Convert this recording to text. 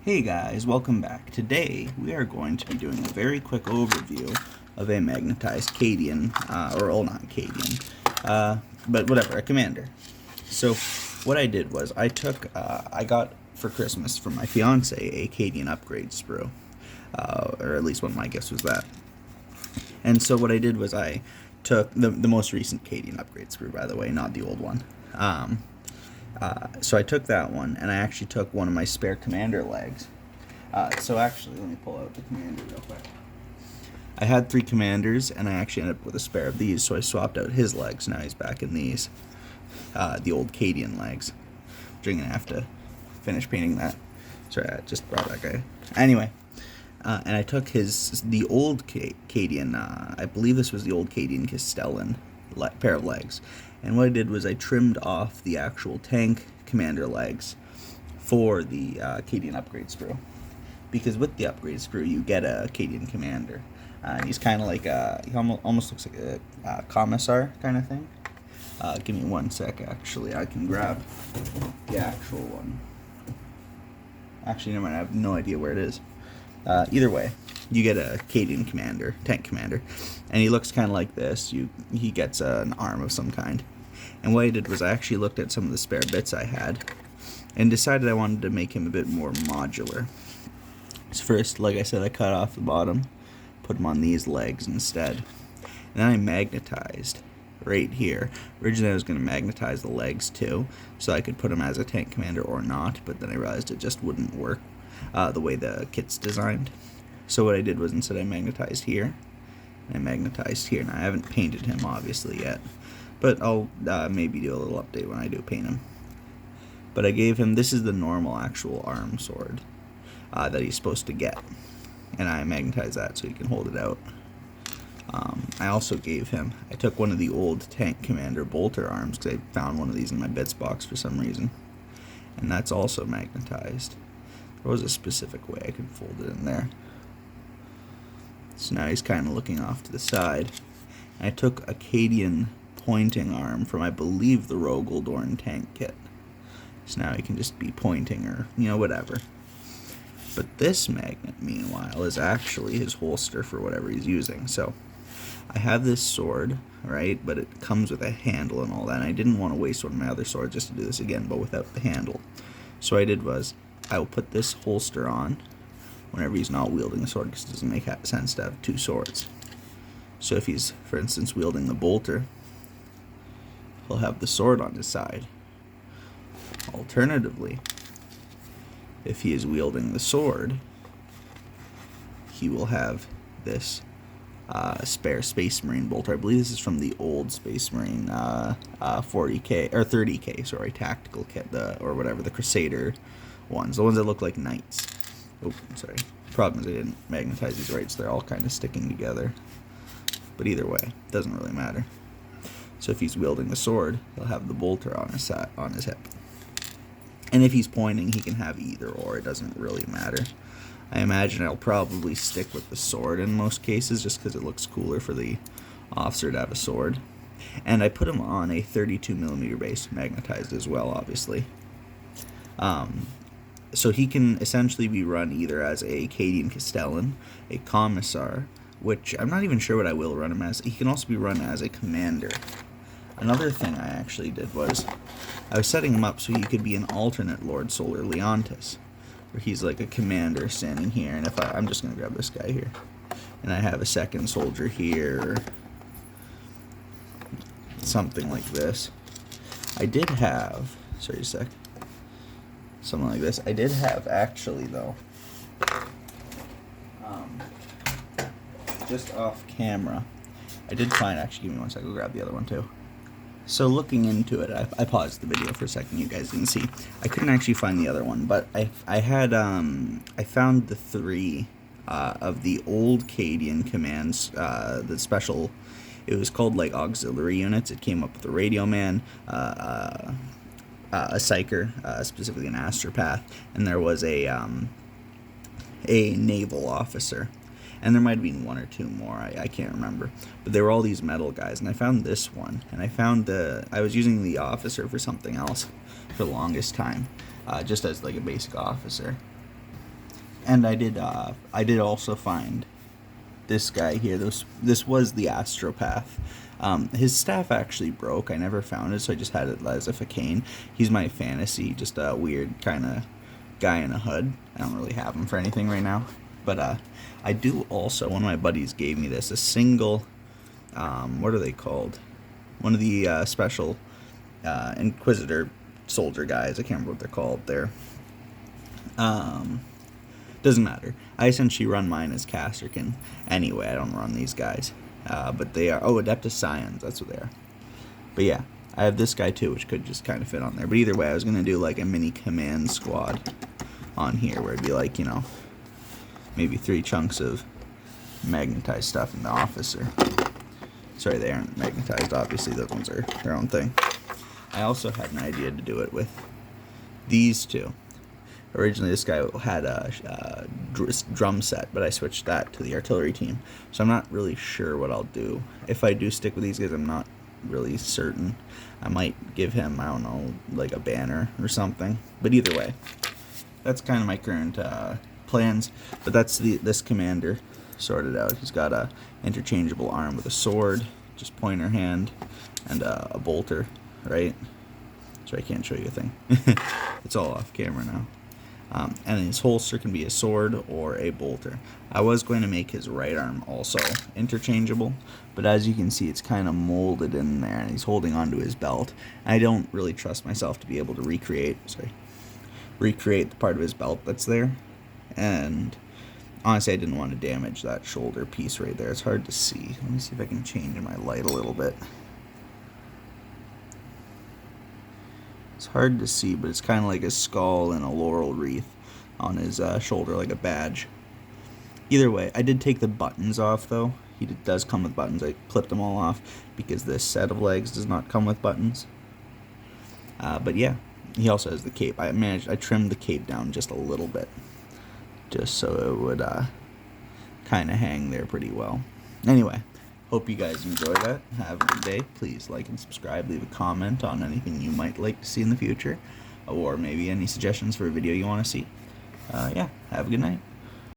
Hey guys, welcome back. Today we are going to be doing a very quick overview of a magnetized Cadian, not Cadian, but whatever, a commander. So what I did was I got for Christmas from my fiance a Cadian upgrade sprue, or at least one of my gifts was that. And so what I did was I took the most recent Cadian upgrade sprue, by the way, not the old one. So I took that one, and I actually took one of my spare commander legs. So actually, let me pull out the commander real quick. I had 3 commanders, and I actually ended up with a spare of these, so I swapped out his legs. Now he's back in these, the old Cadian legs, which I'm going to have to finish painting that. Sorry, I just brought that guy. Anyway, and I took the old Cadian, I believe this was the old Cadian Castellan pair of legs. And what I did was I trimmed off the actual tank commander legs for the Cadian upgrade sprue. Because with the upgrade sprue, you get a Cadian commander. And he's kind of like he almost looks like a Commissar kind of thing. Give me one sec, actually. I can grab the actual one. Actually, never mind. I have no idea where it is. Either way, you get a Cadian commander, tank commander, and he looks kind of like this. He gets an arm of some kind. And what I did was I actually looked at some of the spare bits I had and decided I wanted to make him a bit more modular. So first, like I said, I cut off the bottom, put him on these legs instead. And then I magnetized right here. Originally I was going to magnetize the legs too, so I could put him as a tank commander or not, but then I realized it just wouldn't work the way the kit's designed. So what I did was instead I magnetized here, and I magnetized here. Now I haven't painted him obviously yet, but I'll maybe do a little update when I do paint him. But I gave him, this is the normal actual arm sword that he's supposed to get, and I magnetized that so he can hold it out. I also gave him, I took one of the old tank commander bolter arms because I found one of these in my bits box for some reason, and that's also magnetized. There was a specific way I could fold it in there. So now he's kind of looking off to the side. And I took a Cadian pointing arm from, I believe, the Rogal dorn tank kit. So now he can just be pointing or, whatever. But this magnet, meanwhile, is actually his holster for whatever he's using. So I have this sword, right, but it comes with a handle and all that. And I didn't want to waste one of my other swords just to do this again, but without the handle. So what I did was I will put this holster on whenever he's not wielding the sword, because it doesn't make sense to have 2 swords. So if he's, for instance, wielding the bolter, he'll have the sword on his side. Alternatively, if he is wielding the sword, he will have this spare Space Marine bolter. I believe this is from the old Space Marine 40K or 30K, sorry, tactical kit, or whatever, the Crusader ones, the ones that look like knights. Oh, sorry. Problem is I didn't magnetize these right, so they're all kind of sticking together. But either way, it doesn't really matter. So if he's wielding the sword, he'll have the bolter on his hip. And if he's pointing, he can have either or. It doesn't really matter. I imagine I'll probably stick with the sword in most cases, just because it looks cooler for the officer to have a sword. And I put him on a 32mm base, magnetized as well, obviously. So he can essentially be run either as a Cadian Castellan, a Commissar, which I'm not even sure what I will run him as. He can also be run as a commander. Another thing I actually did was I was setting him up so he could be an alternate Lord Solar Leontis, where he's like a commander standing here, and if I'm just going to grab this guy here, and I have a second soldier here, something like this. I did have, sorry a sec, something like this. I did have, actually, though, just off camera, I did find, actually, give me one sec, I'll grab the other one, too. So looking into it, I paused the video for a second, you guys didn't see. I couldn't actually find the other one, but I found the 3 of the old Cadian commands, the special, it was called, like, auxiliary units. It came up with a radio man, a psyker, specifically an astropath, and there was a naval officer. And there might have been 1 or 2 more, I can't remember. But they were all these metal guys, and I found this one. And I was using the officer for something else for the longest time, just as like a basic officer. And I did also find this guy here. This was the astropath. His staff actually broke. I never found it, so I just had it as a cane. He's my fantasy, just a weird kind of guy in a hood. I don't really have him for anything right now. But I do also, one of my buddies gave me this, a single, what are they called? One of the special Inquisitor soldier guys. I can't remember what they're called there. Doesn't matter. I essentially run mine as Castellan. Anyway, I don't run these guys. But they are, Adeptus Scions, that's what they are. But yeah, I have this guy too, which could just kind of fit on there. But either way, I was going to do like a mini command squad on here, where it'd be like, maybe 3 chunks of magnetized stuff in the officer. Sorry, they aren't magnetized, obviously. Those ones are their own thing. I also had an idea to do it with these two. Originally, this guy had a drum set, but I switched that to the artillery team. So I'm not really sure what I'll do. If I do stick with these guys, I'm not really certain. I might give him, I don't know, like a banner or something. But either way, that's kind of my current plans. But that's this commander sorted out. He's got a interchangeable arm with a sword, just pointer hand, and a bolter, right? So I can't show you a thing. It's all off camera now. And his holster can be a sword or a bolter. I was going to make his right arm also interchangeable, but as you can see, it's kind of molded in there, and he's holding onto his belt. I don't really trust myself to be able to recreate the part of his belt that's there. And honestly, I didn't want to damage that shoulder piece right there. It's hard to see. Let me see if I can change my light a little bit. It's hard to see, but it's kind of like a skull and a laurel wreath on his shoulder, like a badge. Either way, I did take the buttons off, though. He does come with buttons. I clipped them all off because this set of legs does not come with buttons. But yeah, he also has the cape. I trimmed the cape down just a little bit, just so it would kind of hang there pretty well. Anyway, hope you guys enjoy that. Have a good day. Please like and subscribe. Leave a comment on anything you might like to see in the future, or maybe any suggestions for a video you want to see. Yeah, have a good night.